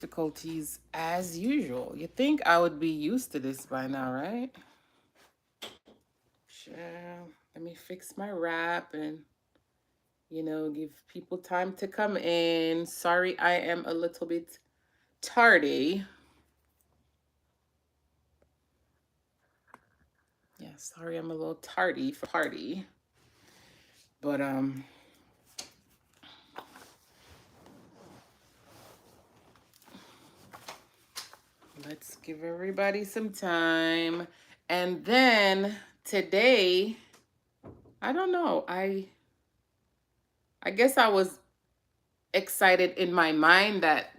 Difficulties as usual. You think I would be used to this by now, right? Sure. Let me fix my wrap and, give people time to come in. Sorry, I am a little bit tardy. Yeah, sorry, I'm a little tardy for party. But, let's give everybody some time. And then today, I don't know. I guess I was excited in my mind that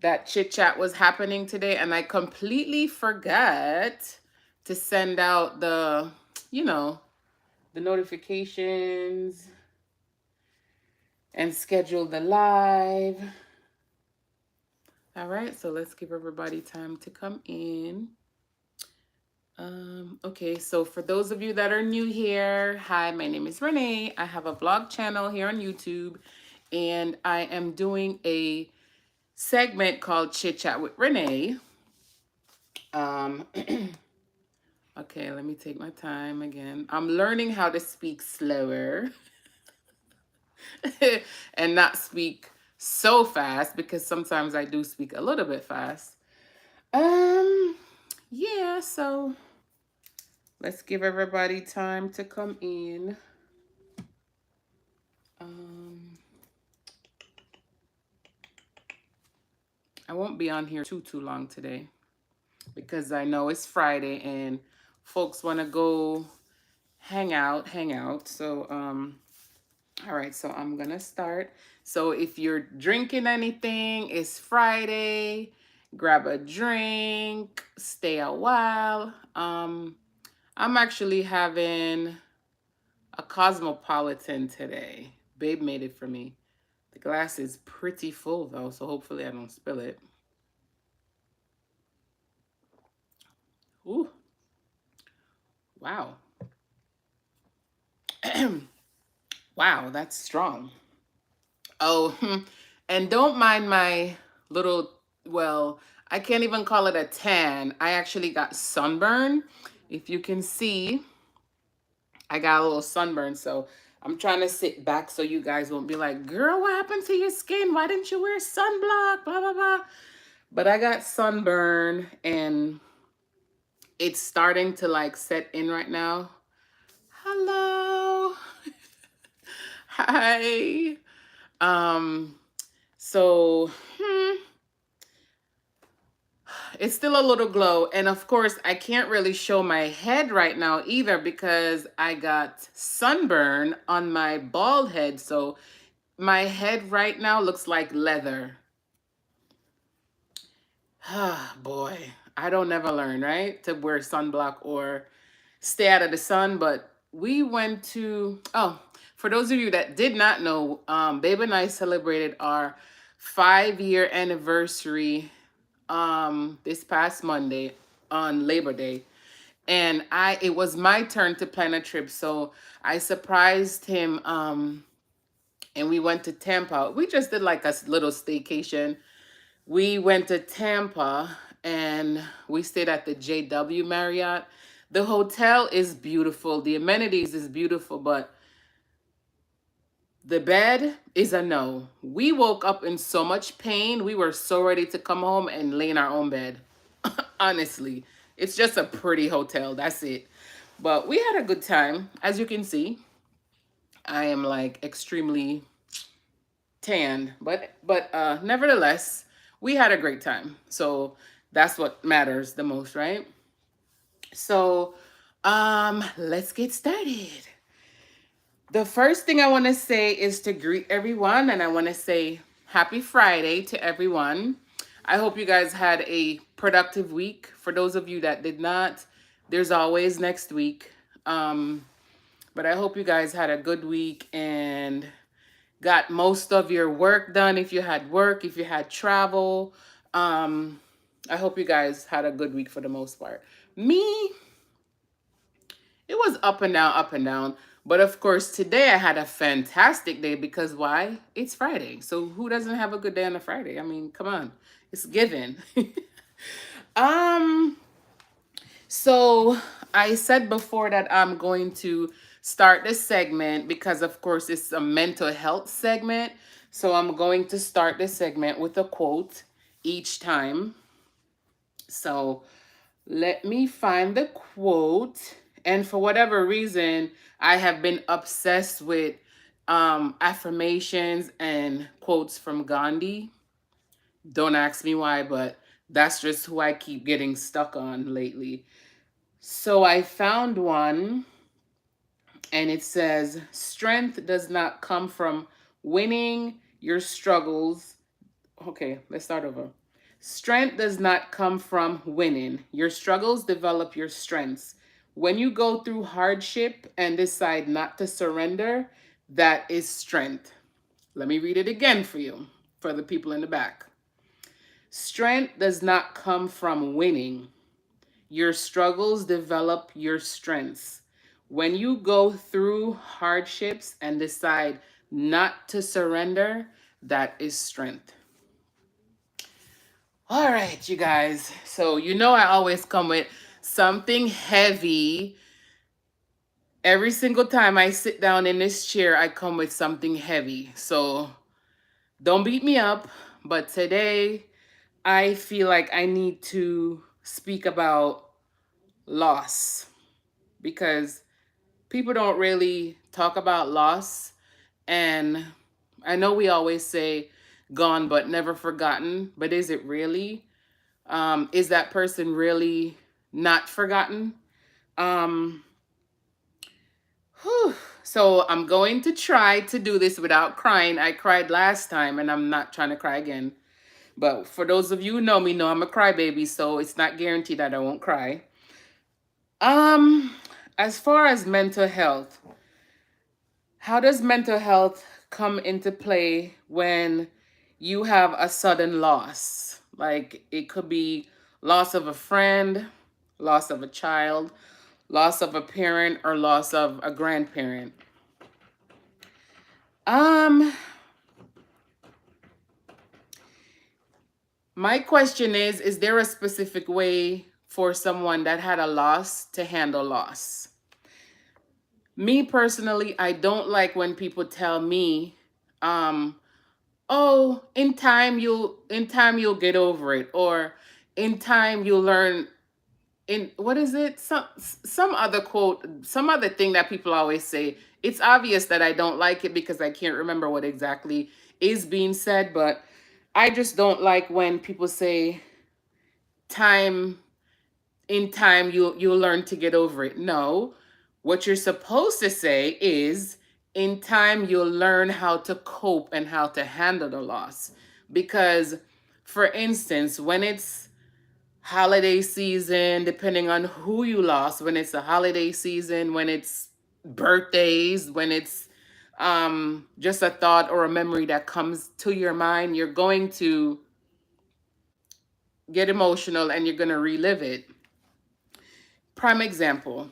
that chit chat was happening today, and I completely forgot to send out you know, the notifications and schedule the live. All right, so let's give everybody time to come in. Okay, so for those of you that are new here, hi, my name is Renee. I have a vlog channel here on YouTube, and I am doing a segment called Chit Chat with Renee. Okay, let me take my time again. I'm learning how to speak slower and not speak so fast, because sometimes I do speak a little bit fast. Yeah, so let's give everybody time to come in. I won't be on here too long today because I know it's Friday and folks want to go hang out. So, all right, so I'm gonna start. So if you're drinking anything, it's Friday, grab a drink, stay a while. I'm actually having a Cosmopolitan today. Babe made it for me. The glass is pretty full though, so hopefully I don't spill it. Ooh, wow. Wow, that's strong. Oh, and don't mind my little, well, I can't even call it a tan. I actually got sunburn. If you can see, I got a little sunburn. So I'm trying to sit back so you guys won't be like, girl, what happened to your skin? Why didn't you wear sunblock? Blah, blah, blah. But I got sunburn and it's starting to like set in right now. Hello. Hi. Um, so, it's still a little glow. And of course, I can't really show my head right now either because I got sunburn on my bald head. So my head right now looks like leather. Ah, boy. I don't never learn, right? To wear sunblock or stay out of the sun. But we went to, oh, for those of you that did not know, Babe and I celebrated our 5-year anniversary this past Monday on Labor Day. And it was my turn to plan a trip. So I surprised him and we went to Tampa. We just did like a little staycation. We went to Tampa and we stayed at the JW Marriott. The hotel is beautiful. The amenities is beautiful, but the bed is a no. We woke up in so much pain. We were so ready to come home and lay in our own bed. Honestly, it's just a pretty hotel. That's it. But we had a good time. As you can see, I am like extremely tanned, but nevertheless, we had a great time. So that's what matters the most, right? So let's get started. The first thing I want to say is to greet everyone, and I want to say happy Friday to everyone. I hope you guys had a productive week. For those of you that did not, there's always next week. But I hope you guys had a good week and got most of your work done. If you had work, if you had travel, I hope you guys had a good week for the most part. Me, it was up and down, But of course, today I had a fantastic day because why? It's Friday. So who doesn't have a good day on a Friday? I mean, come on. It's given. um so I said before that I'm going to start this segment because of course it's a mental health segment. So I'm going to start this segment with a quote each time. So let me find the quote. And for whatever reason, I have been obsessed with affirmations and quotes from Gandhi. Don't ask me why, but that's just who I keep getting stuck on lately. So I found one, and it says, strength does not come from winning your struggles. Okay, let's start over. Strength does not come from winning. Your struggles develop your strengths. When you go through hardship and decide not to surrender, that is strength. Let me read it again for you, for the people in the back. Strength does not come from winning. Your struggles develop your strengths. When you go through hardships and decide not to surrender, that is strength. All right, you guys. So, I always come with something heavy. Every single time I sit down in this chair, I come with something heavy. So, don't beat me up. But today, I feel like I need to speak about loss because people don't really talk about loss. And I know we always say gone but never forgotten, but is it really? Is that person really not forgotten? Um, whew. So I'm going to try to do this without crying. I cried last time and I'm not trying to cry again. But for those of you who know me, know I'm a crybaby, so it's not guaranteed that I won't cry. Um, as far as mental health, how does mental health come into play when you have a sudden loss? Like it could be loss of a friend, loss of a child, loss of a parent, or loss of a grandparent. Um, my question is there a specific way for someone that had a loss to handle loss? Me personally, I don't like when people tell me, um, oh, in time you'll get over it, or in time you'll learn. In what is it, some other quote, some other thing that people always say. It's obvious that I don't like it because I can't remember what exactly is being said, but I just don't like when people say time in time you'll learn to get over it. No, what you're supposed to say is in time you'll learn how to cope and how to handle the loss. Because for instance, when it's holiday season, depending on who you lost, when it's a holiday season, when it's birthdays, when it's just a thought or a memory that comes to your mind, you're going to get emotional and you're going to relive it. Prime example,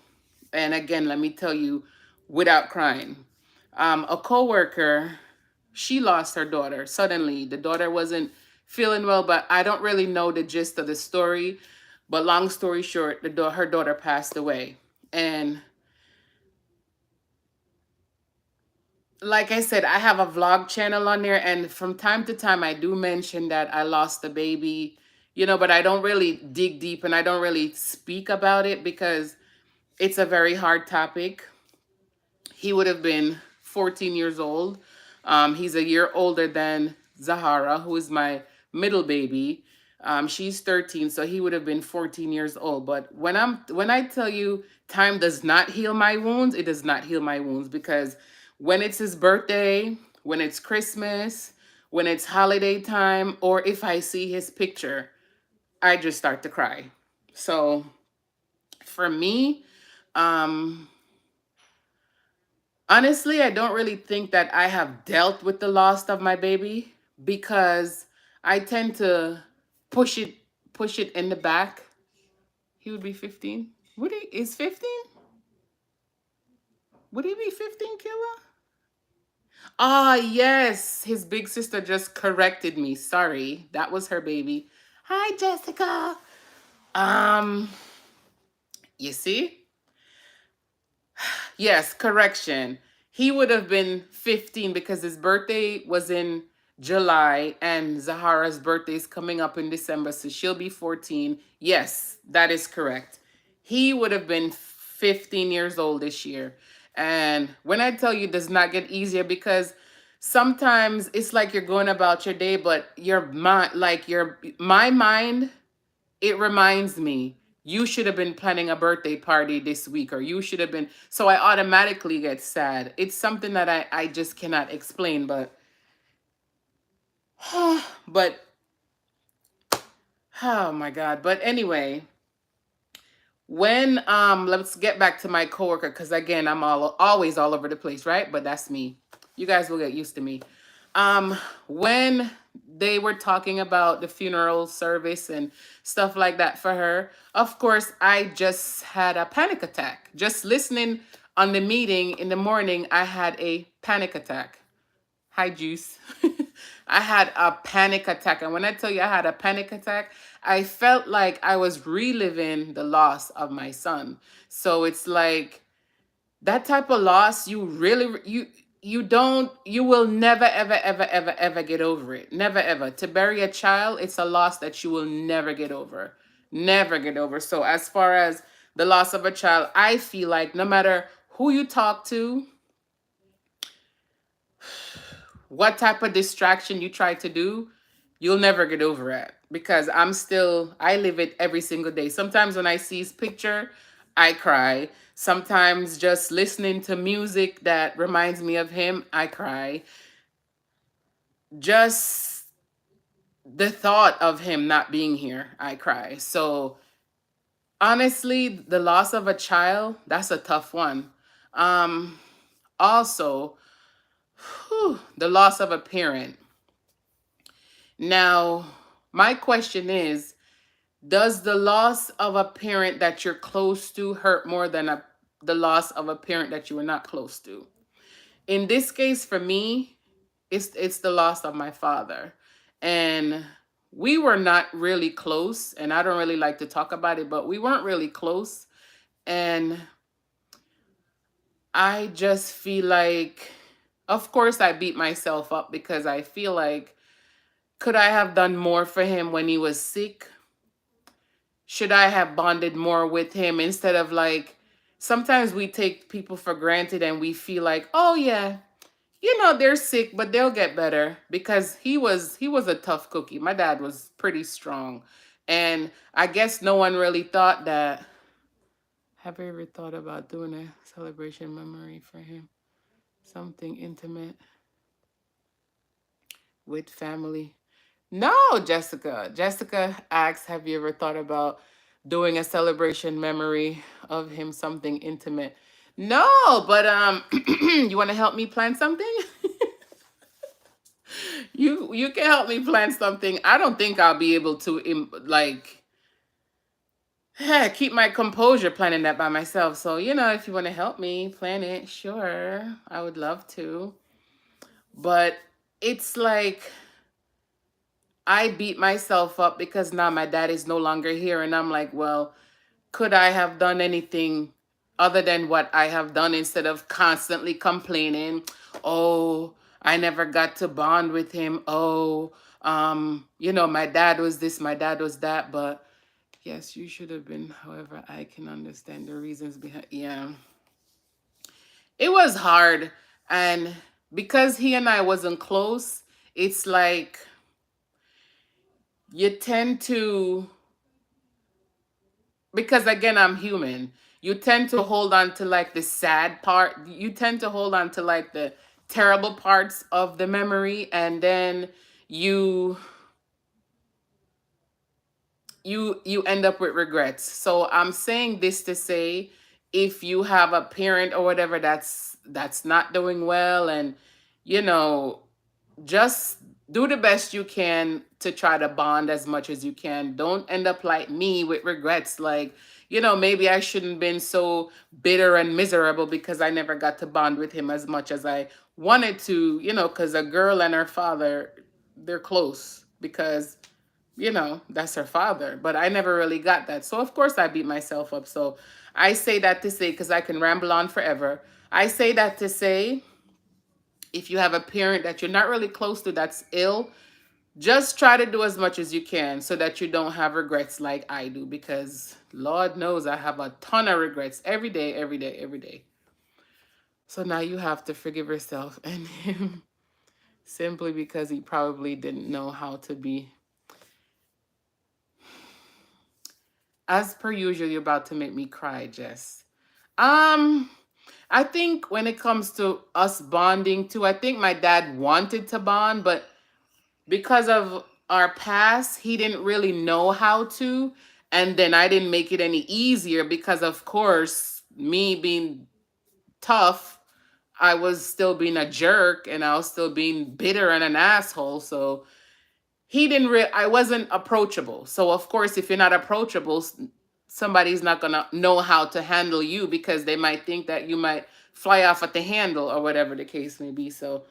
and again, let me tell you without crying. A coworker, she lost her daughter suddenly. The daughter wasn't feeling well, but I don't really know the gist of the story. But long story short, her daughter passed away. And like I said, I have a vlog channel on there, and from time to time, I do mention that I lost a baby, but I don't really dig deep and I don't really speak about it because it's a very hard topic. He would have been 14 years old. He's a year older than Zahara, who is my middle baby. She's 13, so he would have been 14 years old. But when I tell you time does not heal my wounds, it does not heal my wounds because when it's his birthday, when it's Christmas, when it's holiday time, or if I see his picture, I just start to cry. So for me, um, honestly, I don't really think that I have dealt with the loss of my baby because I tend to push it push it in the back. He would be 15. Would he is 15? Would he be 15 kilo? Ah, yes. His big sister just corrected me. Sorry. That was her baby. Hi, Jessica. Um, you see? Yes, correction. He would have been 15 because his birthday was in July and Zahara's birthday is coming up in December, so she'll be 14. Yes, that is correct. He would have been 15 years old this year. And when I tell you, it does not get easier because sometimes it's like you're going about your day, but your mind, like my mind, it reminds me you should have been planning a birthday party this week, or you should have been, so I automatically get sad. It's something that I just cannot explain, but oh my god. But anyway, when let's get back to my coworker, because again, I'm always all over the place, right? But that's me. You guys will get used to me. When they were talking about the funeral service and stuff like that for her, of course, I just had a panic attack. Just listening on the meeting in the morning, I had a panic attack. Hi, Juice. I had a panic attack. And when I tell you I had a panic attack, I felt like I was reliving the loss of my son. So it's like that type of loss, you really, you will never, ever, ever, ever, ever get over it. Never, ever. To bury a child, it's a loss that you will never get over. Never get over. So as far as the loss of a child, I feel like no matter who you talk to, what type of distraction you try to do, you'll never get over it. Because I live it every single day. Sometimes when I see his picture, I cry. Sometimes just listening to music that reminds me of him, I cry. Just the thought of him not being here, I cry. So honestly, the loss of a child, that's a tough one. Um, Also, the loss of a parent. Now, my question is, does the loss of a parent that you're close to hurt more than the loss of a parent that you were not close to? In this case, for me, it's the loss of my father. And we were not really close, and I don't really like to talk about it, but we weren't really close. And I just feel like, of course, I beat myself up because I feel like, could I have done more for him when he was sick? Should I have bonded more with him instead of like, sometimes we take people for granted and we feel like, oh yeah, they're sick, but they'll get better, because he was a tough cookie. My dad was pretty strong. And I guess no one really thought that. Have you ever thought about doing a celebration memory for him? Something intimate with family? No, Jessica. Jessica asks, have you ever thought about doing a celebration memory of him, something intimate? No, but you want to help me plan something? You can help me plan something. I don't think I'll be able to like keep my composure planning that by myself. So, if you want to help me plan it, sure. I would love to. But it's like I beat myself up because now my dad is no longer here. And I'm like, well, could I have done anything other than what I have done instead of constantly complaining? Oh, I never got to bond with him. Oh, my dad was this, my dad was that. But yes, you should have been. However, I can understand the reasons behind. Yeah, it was hard. And because he and I wasn't close, it's like you tend to, because again, I'm human, you tend to hold on to like the sad part, you tend to hold on to like the terrible parts of the memory, and then you you end up with regrets. So I'm saying this to say, if you have a parent or whatever that's not doing well, and you know just do the best you can to try to bond as much as you can. Don't end up like me with regrets. Like, maybe I shouldn't been so bitter and miserable because I never got to bond with him as much as I wanted to, because a girl and her father, they're close because that's her father. But I never really got that. So, of course, I beat myself up. So, I say that to say, because I can ramble on forever. I say that to say, if you have a parent that you're not really close to that's ill, just try to do as much as you can so that you don't have regrets like I do. Because Lord knows I have a ton of regrets every day, every day, every day. So now you have to forgive yourself and him simply because he probably didn't know how to be. As per usual, you're about to make me cry, Jess. Um, I think when it comes to us bonding too, I think my dad wanted to bond, but because of our past, he didn't really know how to. And then I didn't make it any easier because, of course, me being tough, I was still being a jerk and I was still being bitter and an asshole. So he didn't I wasn't approachable. So of course, if you're not approachable, somebody's not gonna know how to handle you because they might think that you might fly off at the handle or whatever the case may be. So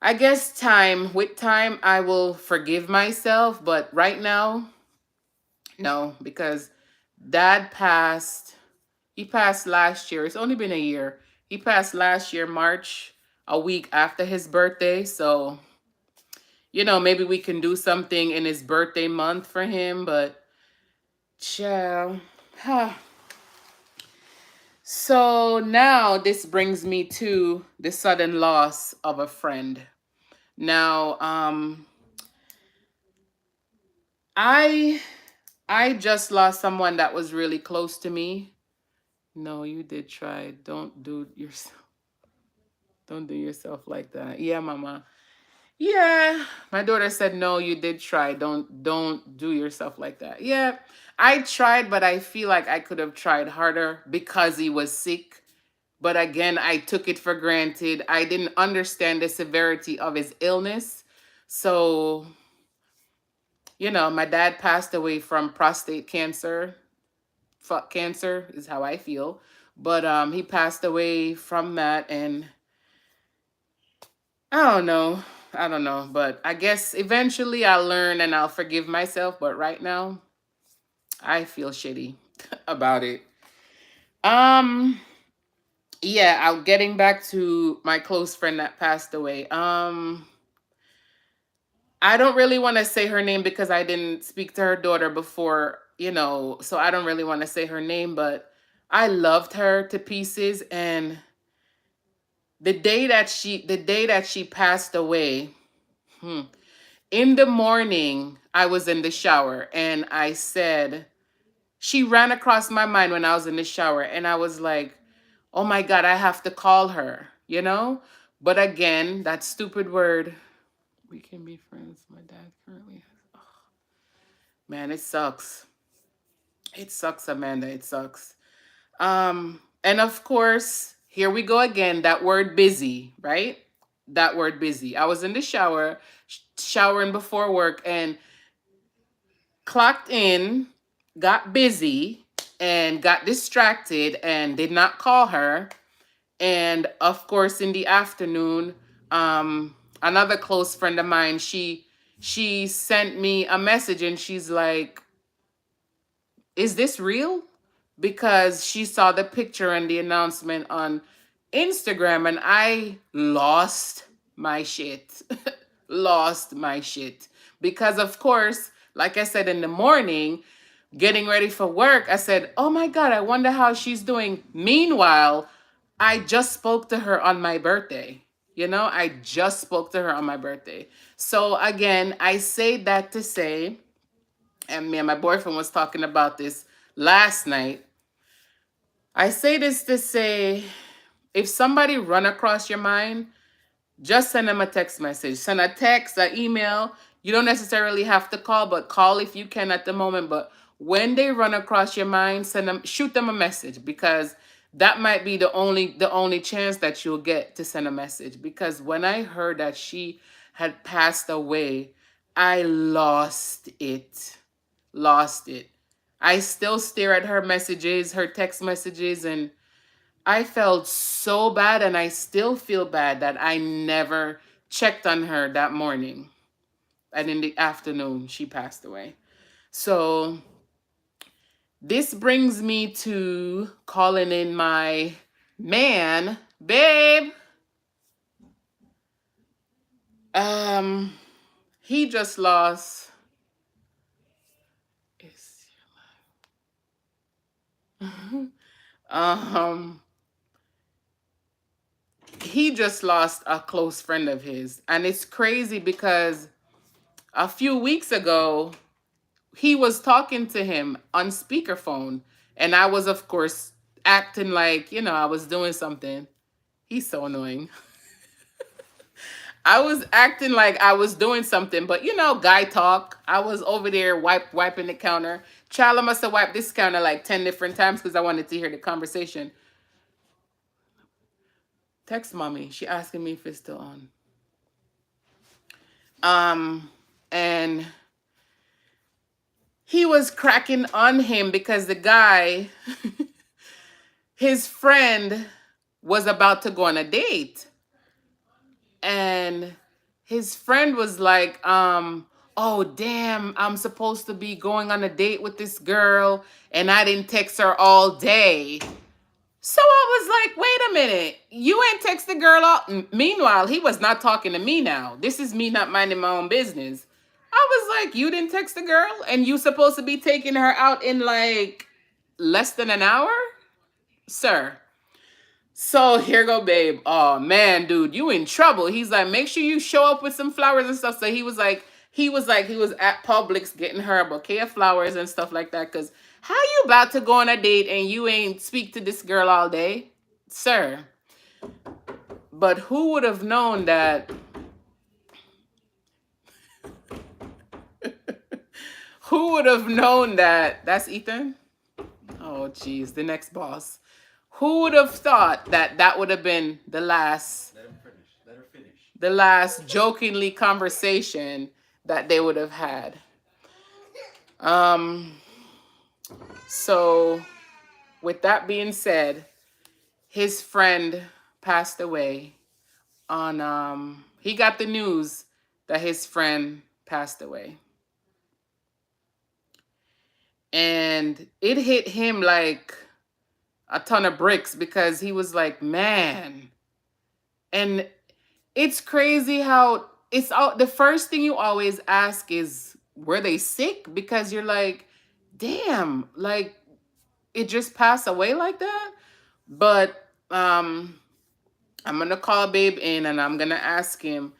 I guess with time, I will forgive myself. But right now, no, because dad passed. He passed last year. It's only been a year. He passed last year, March, a week after his birthday. So maybe we can do something in his birthday month for him, but child. Huh. So now this brings me to the sudden loss of a friend. Now, I I just lost someone that was really close to me. No, you did try. Don't do yourself like that. Yeah, mama. Yeah, my daughter said no, you did try. Don't do yourself like that. Yeah, I tried, but I feel like I could have tried harder because he was sick. But again, I took it for granted. I didn't understand the severity of his illness. So, my dad passed away from prostate cancer. Fuck cancer is how I feel. But he passed away from that, and I don't know. I don't know, but I guess eventually I'll learn and I'll forgive myself. But right now, I feel shitty about it. Um, yeah, I'll getting back to my close friend that passed away. I don't really want to say her name because I didn't speak to her daughter before, so I don't really want to say her name, but I loved her to pieces. And the day that she passed away, hmm, in the morning, I was in the shower and I said, she ran across my mind when I was in the shower, and I was like, oh my God, I have to call her, But again, that stupid word, we can be friends. My dad currently has, oh, man, it sucks. It sucks, Amanda. It sucks. And of course, here we go again, that word busy, right? That word busy. I was in the shower, showering before work, and clocked in, got busy, and got distracted and did not call her. And of course, in the afternoon, another close friend of mine, she sent me a message and she's like, is this real? Because she saw the picture and the announcement on Instagram, and I lost my shit. Lost my shit. Because, of course, like I said in the morning, getting ready for work, I said, oh my God, I wonder how she's doing. Meanwhile, I just spoke to her on my birthday. I just spoke to her on my birthday. So, again, I say that to say, and me and my boyfriend was talking about this last night. I say this to say, if somebody run across your mind, just send them a text message. Send a text, an email. You don't necessarily have to call, but call if you can at the moment. But when they run across your mind, shoot them a message, because that might be the only chance that you'll get to send a message. Because when I heard that she had passed away, I lost it. Lost it. I still stare at her messages, her text messages, and I felt so bad, and I still feel bad that I never checked on her that morning. And in the afternoon, she passed away. So this brings me to calling in my man, babe. Um, he just lost. um, he just lost a close friend of his, and it's crazy because a few weeks ago he was talking to him on speakerphone, and I was, of course, acting like I was doing something. He's so annoying. I was acting like I was doing something, but guy talk. I was over there wiping the counter. Child, I must have wiped this counter like 10 different times because I wanted to hear the conversation. Text mommy. She asking me if it's still on. And he was cracking on him because the guy, his friend, was about to go on a date. And his friend was like, oh damn, I'm supposed to be going on a date with this girl and I didn't text her all day. So I was like, wait a minute, you ain't text the girl all. Meanwhile, he was not talking to me now. This is me not minding my own business. I was like, you didn't text the girl and you supposed to be taking her out in like less than an hour? Sir. So here go babe. Oh man, dude, you in trouble. He's like, make sure you show up with some flowers and stuff. So he was at Publix getting her a bouquet of flowers and stuff like that. Cause how you about to go on a date and you ain't speak to this girl all day? Sir. But who would have known that? Who would have known that? That's Ethan? Oh geez, the next boss. Who would have thought that that would have been the last, Let him finish. Let her finish. the last jokingly conversation that they would have had? Um, so with that being said, his friend passed away on he got the news that his friend passed away. And it hit him like a ton of bricks because he was like, man. And it's crazy how it's all the first thing you always ask is, were they sick? Because you're like, damn, like it just passed away like that. But I'm gonna call babe in and I'm gonna ask him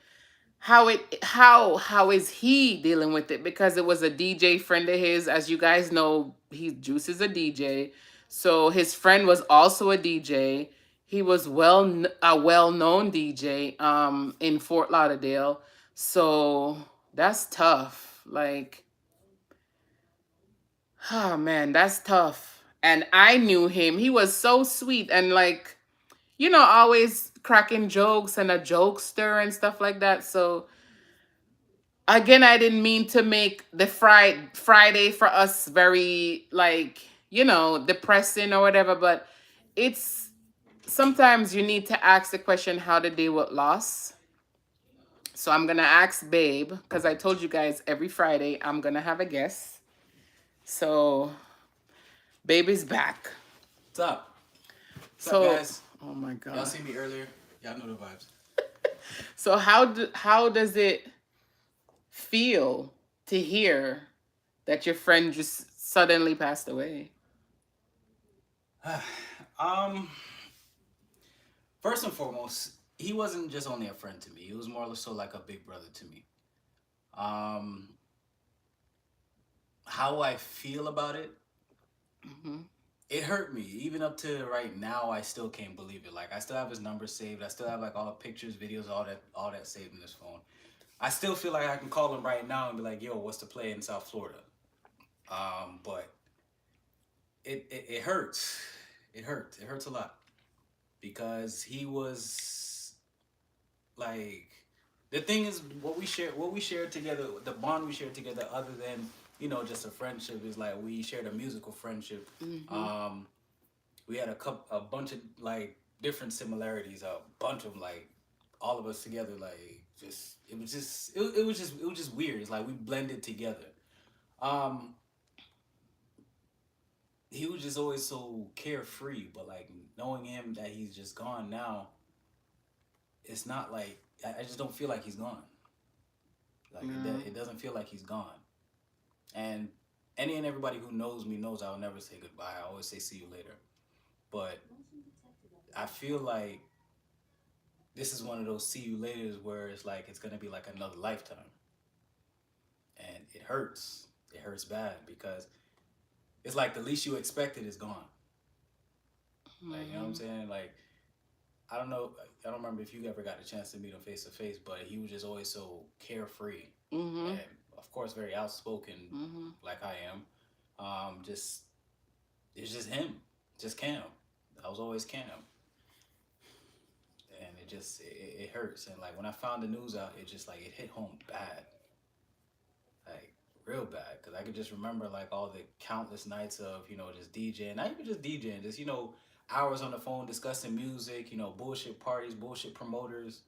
how is he dealing with it, because it was a DJ friend of his. As you guys know, he Juice is a DJ, so his friend was also a DJ. He was a well-known DJ in Fort Lauderdale. So that's tough. Like, oh man, that's tough. And I knew him. He was so sweet and like, always cracking jokes and a jokester and stuff like that. So again, I didn't mean to make the Friday for us very like, depressing or whatever, but it's sometimes you need to ask the question how to deal with loss. So I'm gonna ask Babe, because I told you guys every Friday I'm gonna have a guest. So Babe is back. What's up? What's So up, guys? oh my god. Y'all seen me earlier? Y'all know the vibes. So how does it feel to hear that your friend just suddenly passed away? um, First and foremost, he wasn't just only a friend to me. He was more so like a big brother to me. Um, how I feel about it, Mm-hmm. it hurt me. Even up to right now, I still can't believe it. Like I still have his number saved. I still have like all the pictures, videos, all that saved in this phone. I still feel like I can call him right now and be like, "Yo, what's the play in South Florida?" But it hurts. It hurts. It hurts a lot because he was like the thing is what we shared together, the bond we shared together. Other than just a friendship. Is like we shared a musical friendship. Mm-hmm. Um, we had a bunch of like different similarities, a bunch of like all of us together, like just it was just weird. It's like we blended together. Um, he was just always so carefree, but like knowing him that he's just gone now, it's not like I just don't feel like he's gone. Like Yeah. it doesn't feel like he's gone. And any and everybody who knows me knows I'll never say goodbye. I always say see you later. But I feel like this is one of those see you laters where it's like it's gonna be like another lifetime, and it hurts. It hurts bad because it's like the least you expected is gone. Like you know what I'm Mm-hmm. saying? Like I don't know. I don't remember if you ever got a chance to meet him face to face, but he was just always so carefree, Mm-hmm. and of course very outspoken, Mm-hmm. like I am. Just it's just him, just Cam. I was always Cam, and it hurts. And like when I found the news out, it just like it hit home bad, like real bad, because I could just remember like all the countless nights of just DJing, not even just DJing, just hours on the phone discussing music, bullshit parties, bullshit promoters,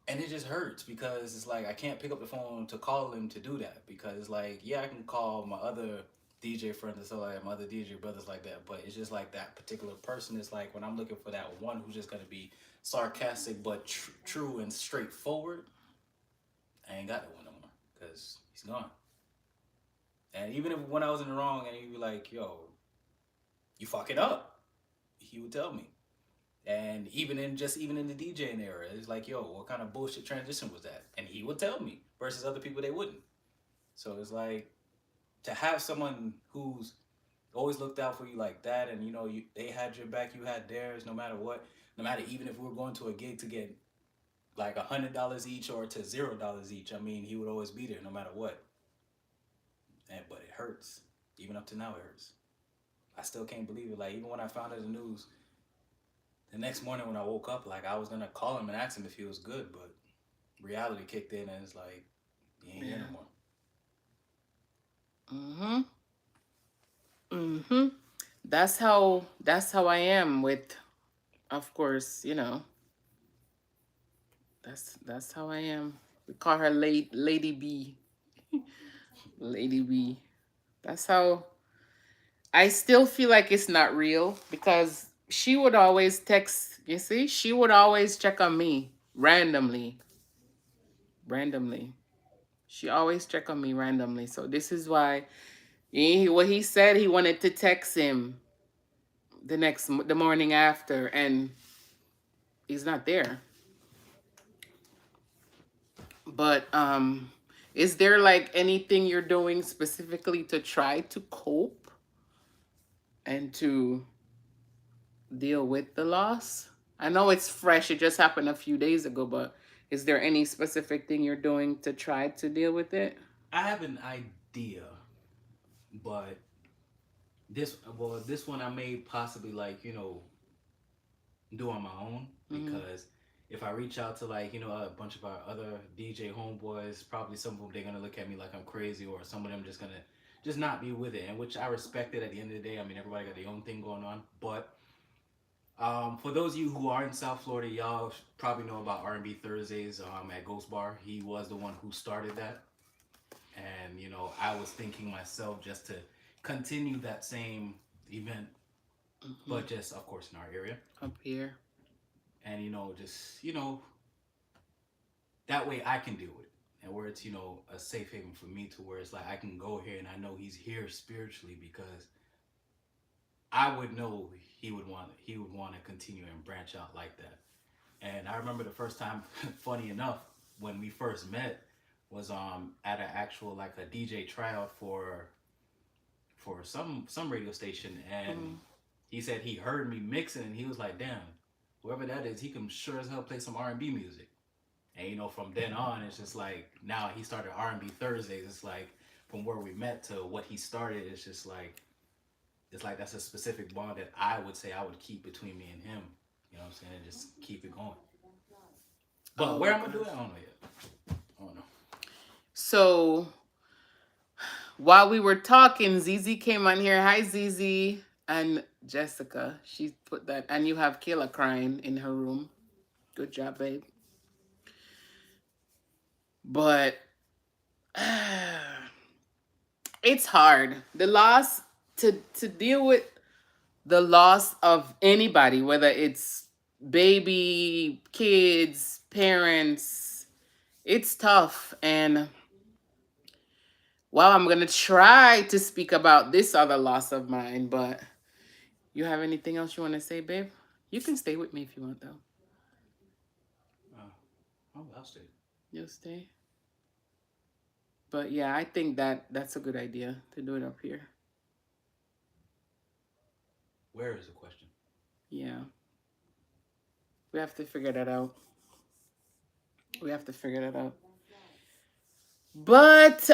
and it just hurts because it's like I can't pick up the phone to call him to do that because it's like yeah I can call my other DJ friends and stuff like that, my other DJ brothers like that, but it's just like that particular person is like when I'm looking for that one who's just gonna be sarcastic but true and straightforward. I ain't got that one no more because he's gone. And even if when I was in the wrong and he'd be like, "Yo, you fucking up," he would tell me. And even in the DJing era, it's like, "Yo, what kind of bullshit transition was that?" And he would tell me. Versus other people, they wouldn't. So it's like to have someone who's always looked out for you like that, and they had your back, you had theirs, no matter what, no matter even if we were going to a gig to get like $100 each or to $0 each. I mean, he would always be there no matter what. And but it hurts. Even up to now, it hurts. I still can't believe it. Like even when I found out the news, the next morning when I woke up, like I was gonna call him and ask him if he was good, but reality kicked in and it's like he ain't here no Yeah. more. Mm-hmm. Mm-hmm. That's how I am with, of course, that's how I am. We call her Lady B. Lady B. That's how I still feel like it's not real because she would always text, you see? She would always check on me randomly. Randomly. She always check on me randomly. So this is why what he said he wanted to text him the morning after, and he's not there. But is there like anything you're doing specifically to try to cope and to deal with the loss? I know it's fresh, it just happened a few days ago, but is there any specific thing you're doing to try to deal with it? I have an idea, but this one I may possibly like do on my own Mm-hmm. because if I reach out to like a bunch of our other DJ homeboys, probably some of them they're gonna look at me like I'm crazy, or some of them just gonna just not be with it, and which I respect it at the end of the day. I mean, everybody got their own thing going on, but for those of you who are in South Florida, y'all probably know about R&B Thursdays at Ghost Bar. He was the one who started that, and I was thinking myself just to continue that same event, Mm-hmm. but just of course in our area, Up here. and just that way I can deal with it, and where it's a safe haven for me to where it's like I can go here and I know he's here spiritually because I would know he would want to continue and branch out like that. And I remember the first time, funny enough, when we first met was at an actual like a DJ tryout for some radio station, and Mm-hmm. he said he heard me mixing and he was like, "Damn, whoever that is, he can sure as hell play some R&B music." And from then on, it's just like now he started R&B Thursdays. It's like from where we met to what he started, it's like that's a specific bond that I would say I would keep between me and him. You know what I'm saying? And just keep it going. But Oh where my I'm gonna do gosh. it, I don't know yet. I don't know. So while we were talking, Zizi came on here. Hi, Zizi. And Jessica. She put that. And you have Kayla crying in her room. Good job, babe. But it's hard. The loss to deal with the loss of anybody, whether it's baby, kids, parents, it's tough. And well, I'm gonna try to speak about this other loss of mine, but you have anything else you want to say, babe? You can stay with me if you want, though. Uh, oh, I'll stay. You'll stay. But yeah, I think that's a good idea to do it up here. Where is the question? Yeah, we have to figure that out. We have to figure that out. But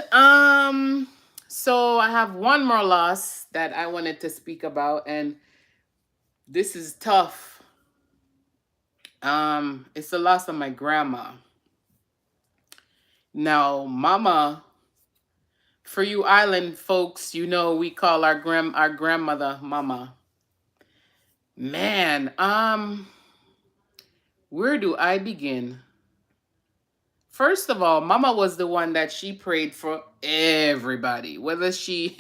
so I have one more loss that I wanted to speak about, and this is tough. It's the loss of my grandma. Now, mama, for you island folks, you know we call our grandmother mama. Man, where do I begin? First of all, mama was the one that she prayed for everybody. Whether she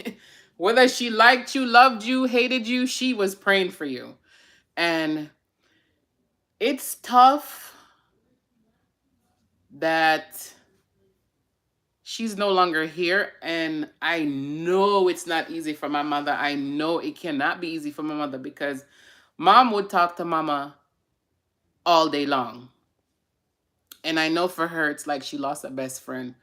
liked you, loved you, hated you, she was praying for you. And it's tough that she's no longer here, and I know it's not easy for my mother. I know it cannot be easy for my mother because mom would talk to mama all day long. And I know for her it's like she lost a best friend.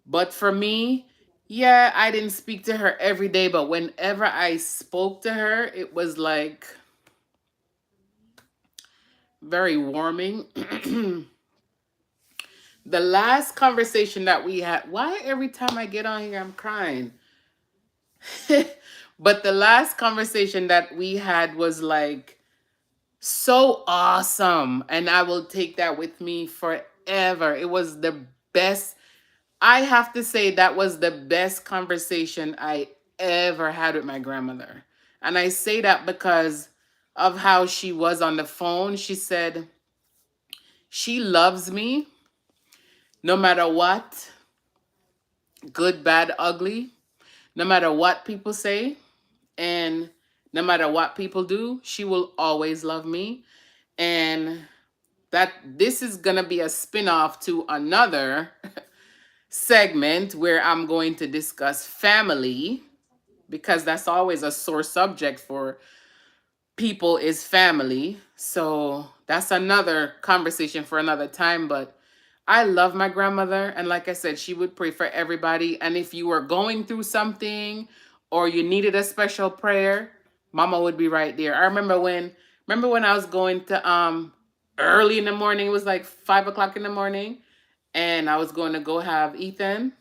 But for me, yeah, I didn't speak to her every day, but whenever I spoke to her, it was like very warming. The last conversation that we had, why every time I get on here I'm crying? But the last conversation that we had was like so awesome, and I will take that with me forever. It was the best. I have to say that was the best conversation I ever had with my grandmother. And I say that because of how she was on the phone. She said she loves me no matter what, good, bad, ugly, no matter what people say, and no matter what people do, she will always love me. And that this is going to be a spin-off to another segment where I'm going to discuss family, because that's always a sore subject for people, is family. So that's another conversation for another time. But I love my grandmother. And like I said, she would pray for everybody. And if you were going through something or you needed a special prayer, mama would be right there. I remember when I was going to early in the morning, it was like 5 o'clock in the morning, and I was going to go have Ethan,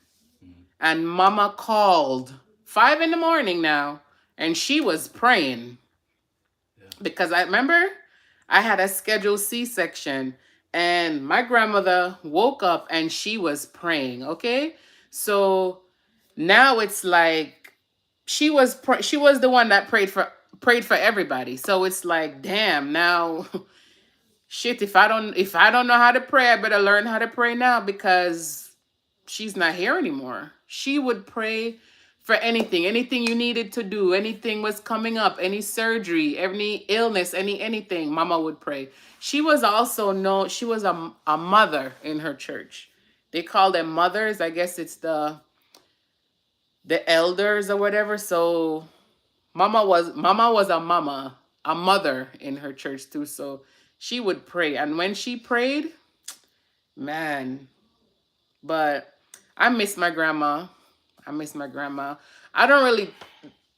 Mm-hmm. and mama called 5 in the morning now, and she was praying Yeah. because I remember I had a scheduled C-section, and my grandmother woke up and she was praying. Okay, so now it's like she was the one that prayed for everybody. So it's like, damn, now shit, if I don't know how to pray, I better learn how to pray now because she's not here anymore. She would pray for anything you needed to do, anything was coming up, any surgery, any illness, anything, mama would pray. She was also known, she was a mother in her church. They call them mothers. I guess it's the elders or whatever. So mama was a mother in her church too. So she would pray. And when she prayed, man, but I miss my grandma. I miss my grandma. I don't really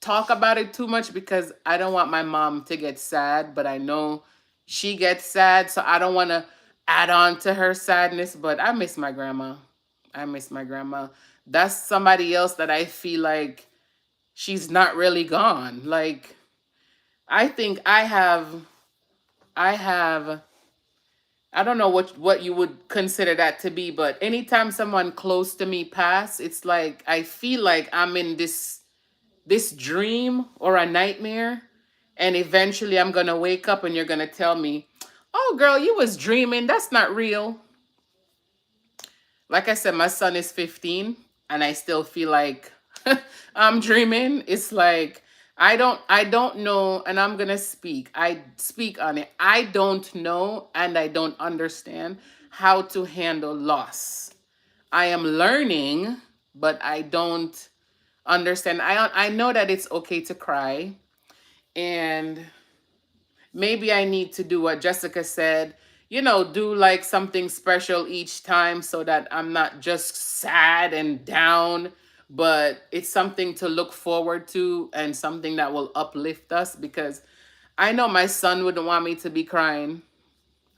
talk about it too much because I don't want my mom to get sad, but I know she gets sad, so I don't want to add on to her sadness, but I miss my grandma. I miss my grandma. That's somebody else that I feel like she's not really gone. Like I think I have I don't know what you would consider that to be, but anytime someone close to me pass, it's like I feel like I'm in this dream or a nightmare, and eventually I'm gonna wake up and you're gonna tell me, "Oh, girl, you was dreaming. That's not real." Like I said, my son is 15, and I still feel like I'm dreaming. It's like I don't know, and I'm gonna speak. I speak on it. I don't know, and I don't understand how to handle loss. I am learning, but I don't understand. I know that it's okay to cry, and maybe I need to do what Jessica said, do like something special each time so that I'm not just sad and down, but it's something to look forward to and something that will uplift us, because I know my son wouldn't want me to be crying.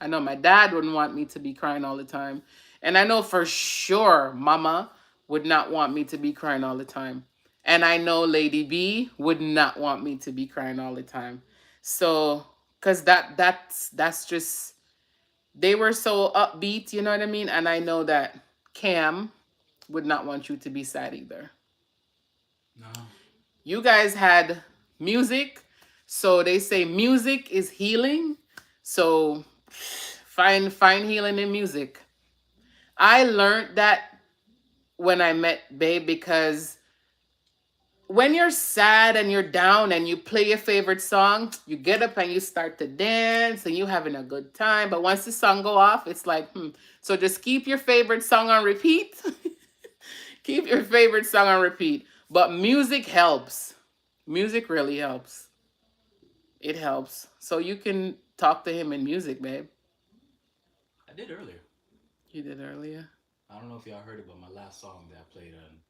I know my dad wouldn't want me to be crying all the time. And I know for sure mama would not want me to be crying all the time. And I know Lady B would not want me to be crying all the time. So, cuz that's just, they were so upbeat, you know what I mean? And I know that Cam would not want you to be sad either. No. You guys had music, so they say music is healing. So find healing in music. I learned that when I met Babe, because when you're sad and you're down and you play your favorite song, you get up and you start to dance and you having a good time. But once the song go off, it's like, So just keep your favorite song on repeat. Keep your favorite song on repeat. But music helps. Music really helps. It helps. So you can talk to him in music, babe. I did earlier. You did earlier. I don't know if y'all heard it, but my last song that I played on,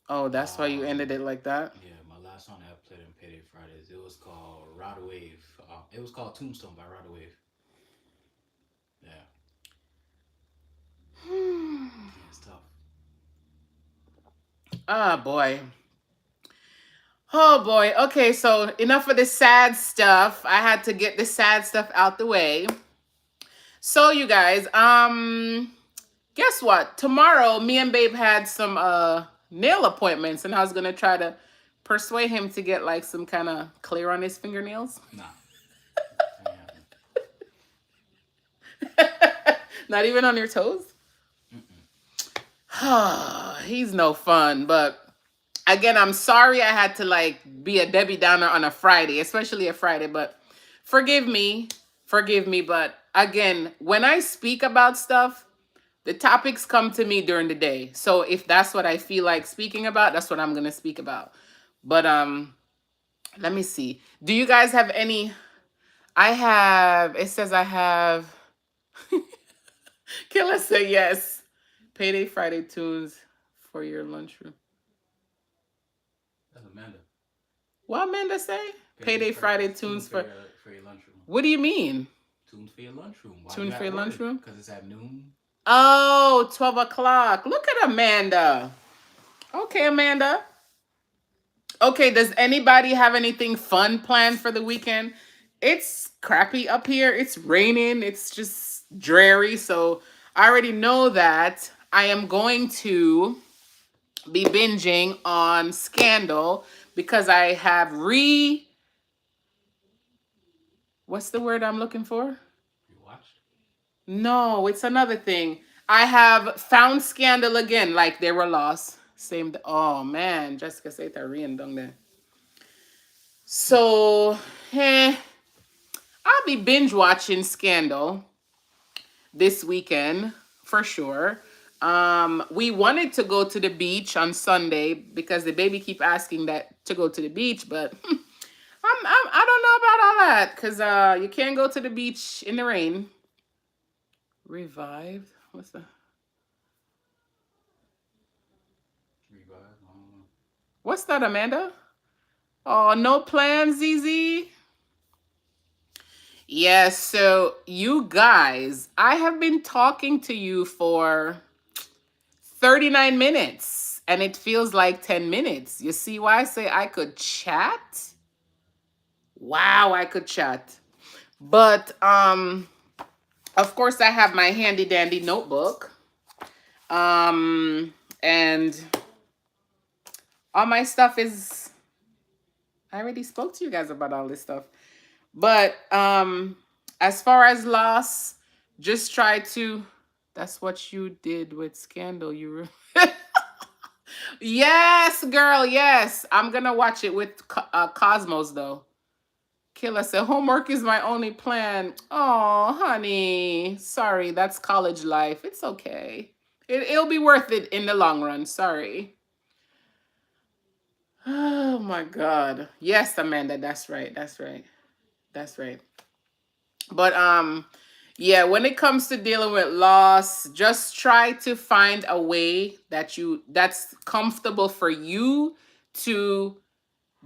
Oh, that's why you ended um, it like that? yeah, my last song that I played on Payday Fridays, it was called Ride Wave. It was called Tombstone by Ride Wave. Yeah, yeah, it's tough. Ah, boy. Oh, boy. Okay, so enough of the sad stuff. I had to get the sad stuff out the way. So, you guys, guess what? Tomorrow, me and Babe had some nail appointments, and I was gonna try to persuade him to get like some kind of clear on his fingernails. Nah, ain't happening. Not even on your toes. Mm-mm. He's no fun. But again, I'm sorry I had to like be a Debbie Downer on a Friday, especially a Friday. But forgive me, forgive me. But again, when I speak about stuff, the topics come to me during the day. So if that's what I feel like speaking about, that's what I'm gonna speak about. But let me see. Do you guys have any? I have. It says I have. Killa say yes. Payday Friday tunes for your lunchroom. That's Amanda. What Amanda say? Payday Payday Fridays, Friday tunes tunes for for. your lunchroom. What do you mean? Tunes for your lunchroom. Why you Tunes for at your work? lunchroom? Because it's at noon. Oh, 12 o'clock. Look at Amanda. Okay, Amanda. Okay, does anybody have anything fun planned for the weekend? It's crappy up here. It's raining. It's just dreary. So I already know that I am going to be binging on Scandal because I have what's the word I'm looking for? You watched? No, it's another thing. I have found Scandal again, like they were lost. Same. Oh man, Jessica said that down there. So, I'll be binge watching Scandal this weekend for sure. We wanted to go to the beach on Sunday because the baby keep asking that to go to the beach, but I don't know about all that because you can't go to the beach in the rain. Revived? What's that? Revive? I don't know. What's that, Amanda? Oh, no plans, ZZ? Yes, so you guys, I have been talking to you for 39 minutes and it feels like 10 minutes. You see why I say I could chat? Wow, I could chat. But Of course, I have my handy dandy notebook. Um, and all my stuff is, I already spoke to you guys about all this stuff. But as far as loss, just try to, that's what you did with Scandal. Yes, girl, yes. I'm gonna watch it with Cosmos though. Killa said, homework is my only plan. Oh, honey. Sorry, that's college life. It's okay. It'll be worth it in the long run. Sorry. Oh my God. Yes, Amanda, that's right. That's right. That's right. But yeah, when it comes to dealing with loss, just try to find a way that's comfortable for you to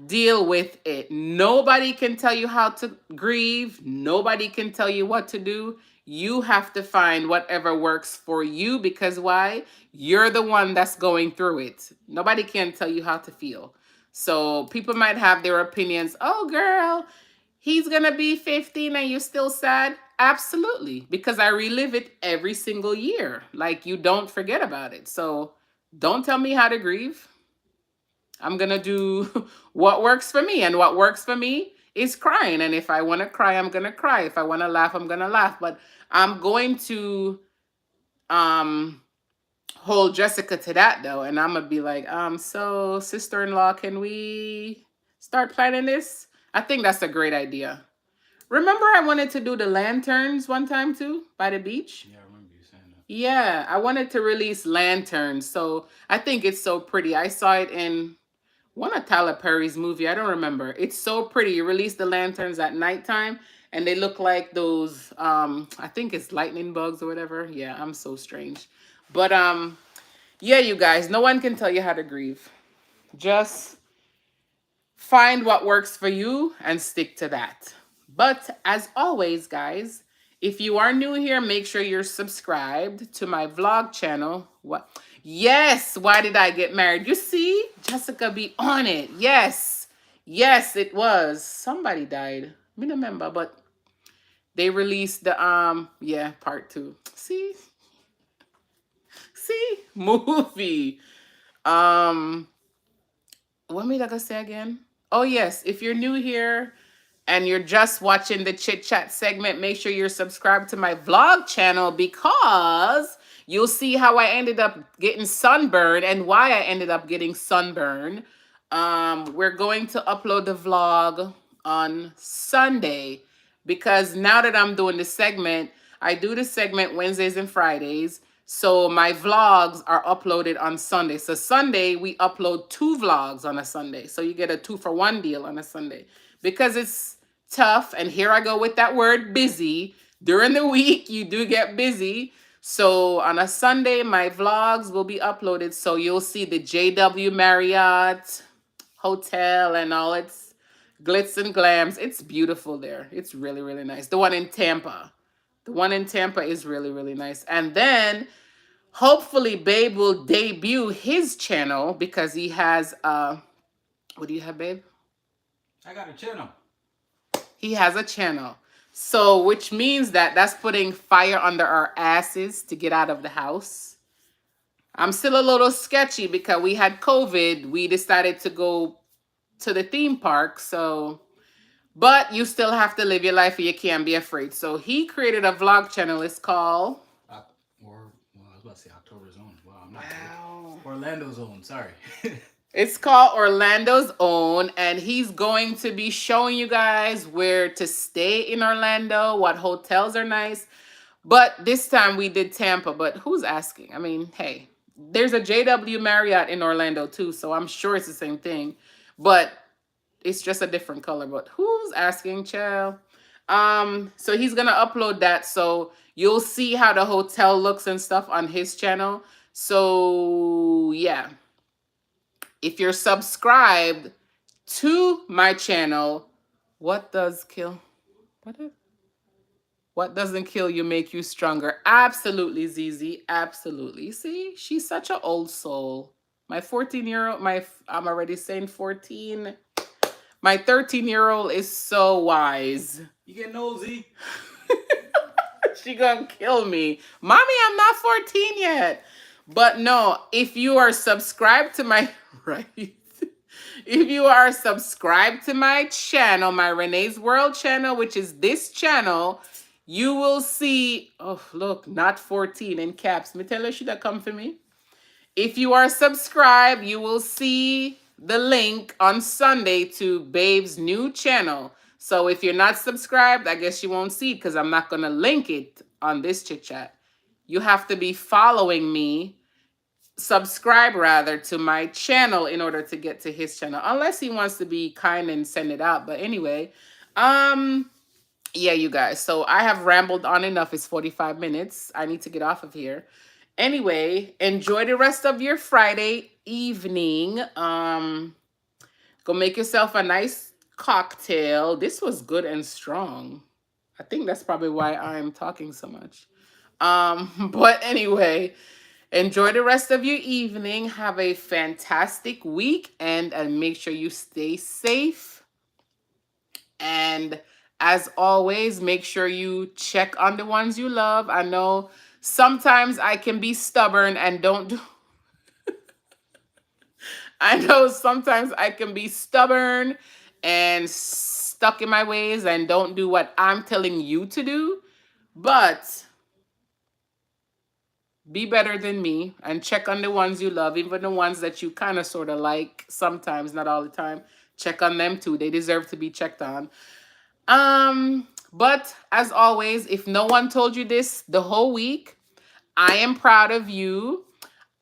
deal with it. Nobody can tell you how to grieve. Nobody can tell you what to do. You have to find whatever works for you because why? You're the one that's going through it. Nobody can tell you how to feel. So people might have their opinions. Oh, girl, he's going to be 15 and you're still sad. Absolutely. Because I relive it every single year. Like you don't forget about it. So don't tell me how to grieve. I'm going to do what works for me. And what works for me is crying. And if I want to cry, I'm going to cry. If I want to laugh, I'm going to laugh. But I'm going to um, hold Jessica to that, though. And I'm going to be like, so sister-in-law, can we start planning this? I think that's a great idea. Remember I wanted to do the lanterns one time, too, by the beach? Yeah, I remember you saying that. Yeah, I wanted to release lanterns. So I think it's so pretty. I saw it in one of Tyler Perry's movie. I don't remember. It's so pretty. You release the lanterns at nighttime and they look like those I think it's lightning bugs or whatever. Yeah, I'm so strange. But yeah, you guys, no one can tell you how to grieve. Just find what works for you and stick to that. But as always, guys, if you are new here, make sure you're subscribed to my vlog channel. What? Yes, why did I get married? You see, Jessica be on it. Yes. Yes, it was. Somebody died. I don't remember, but they released the yeah, part 2. See? See? Movie. Um what made I gonna say again? Oh yes, if you're new here and you're just watching the chit chat segment, make sure you're subscribed to my vlog channel because you'll see how I ended up getting sunburned and why I ended up getting sunburned. We're going to upload the vlog on Sunday because now that I'm doing the segment, I do the segment Wednesdays and Fridays. So my vlogs are uploaded on Sunday. So Sunday, we upload 2 vlogs on a Sunday. So you get a 2-for-1 deal on a Sunday because it's tough. And here I go with that word busy. During the week, you do get busy. So on a Sunday, my vlogs will be uploaded. So you'll see the JW Marriott Hotel and all its glitz and glams. It's beautiful there. It's really, really nice. The one in Tampa. The one in Tampa is really, really nice. And then hopefully Babe will debut his channel because he has what do you have, Babe? I got a channel. He has a channel. So which means that that's putting fire under our asses to get out of the house. I'm still a little sketchy because we had COVID. We decided to go to the theme park. So but you still have to live your life and you can't be afraid. So he created a vlog channel. It's called I was about to say October Zone. Wow, I'm not Wow. good. Orlando Zone. Sorry. It's called Orlando's Own, and he's going to be showing you guys where to stay in Orlando, what hotels are nice. But this time we did Tampa, but who's asking? I mean, hey, there's a JW Marriott in Orlando too, so I'm sure it's the same thing. But it's just a different color. But who's asking, child? So he's gonna upload that, so you'll see how the hotel looks and stuff on his channel. So yeah, if you're subscribed to my channel, what does kill? What? What doesn't kill you make you stronger? Absolutely, Zizi. Absolutely. See, she's such an old soul. My 14-year-old, I'm already saying 14. My 13-year-old is so wise. You get nosy. She gonna kill me. Mommy, I'm not 14 yet. But no, if you are subscribed to my right. If you are subscribed to my channel, my Renee's World channel, which is this channel, you will see, oh look, not 14 in caps. Me tell her she that come for me. If you are subscribed, you will see the link on Sunday to Babe's new channel. So if you're not subscribed, I guess you won't see it because I'm not going to link it on this chit chat. You have to be following me, subscribe rather, to my channel in order to get to his channel. Unless he wants to be kind and send it out. But anyway, yeah, you guys. So I have rambled on enough. It's 45 minutes. I need to get off of here. Anyway, enjoy the rest of your Friday evening. Go make yourself a nice cocktail. This was good and strong. I think that's probably why I'm talking so much. But anyway, enjoy the rest of your evening. Have a fantastic weekend and make sure you stay safe. And as always, make sure you check on the ones you love. I know sometimes I can be stubborn and don't do I know sometimes I can be stubborn and stuck in my ways and don't do what I'm telling you to do, but be better than me and check on the ones you love, even the ones that you kind of sort of like sometimes, not all the time. Check on them too. They deserve to be checked on. But as always, if no one told you this the whole week, I am proud of you.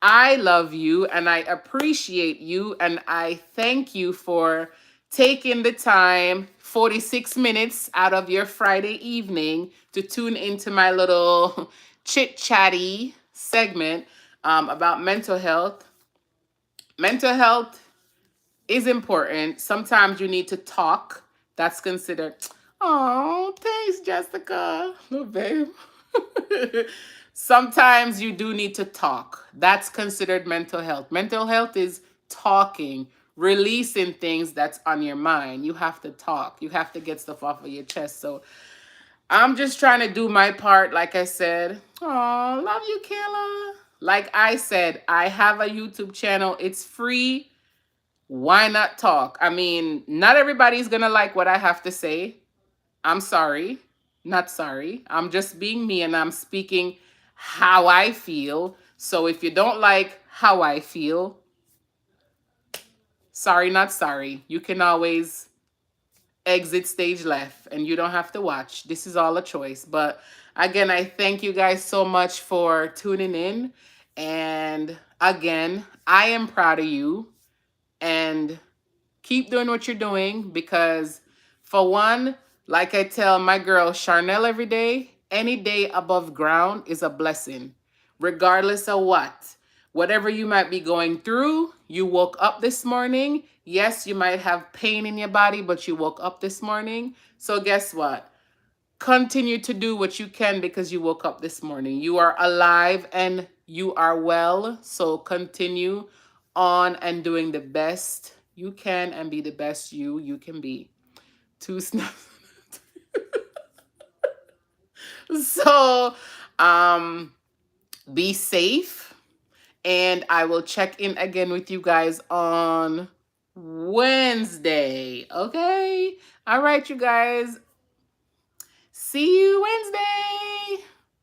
I love you and I appreciate you and I thank you for taking the time, 46 minutes out of your Friday evening, to tune into my little chit chatty segment about mental health. Mental health is important. Sometimes you need to talk. That's considered. Oh, thanks, Jessica. Little babe. Sometimes you do need to talk. That's considered mental health. Mental health is talking, releasing things that's on your mind. You have to talk. You have to get stuff off of your chest. So I'm just trying to do my part, like I said. Oh, love you, Kayla. Like I said, I have a YouTube channel. It's free. Why not talk? I mean, not everybody's gonna like what I have to say. I'm sorry. Not sorry. I'm just being me and I'm speaking how I feel. So if you don't like how I feel, sorry, not sorry. You can always exit stage left and you don't have to watch. This is all a choice. But again, I thank you guys so much for tuning in. And again, I am proud of you. And keep doing what you're doing because, for one, like I tell my girl Charnel every day, any day above ground is a blessing, regardless of what. Whatever you might be going through, you woke up this morning. Yes, you might have pain in your body, but you woke up this morning. So guess what? Continue to do what you can because you woke up this morning. You are alive and you are well. So continue on and doing the best you can and be the best you can be. Two snaps. So, be safe. And I will check in again with you guys on Wednesday. Okay? All right, you guys. See you Wednesday.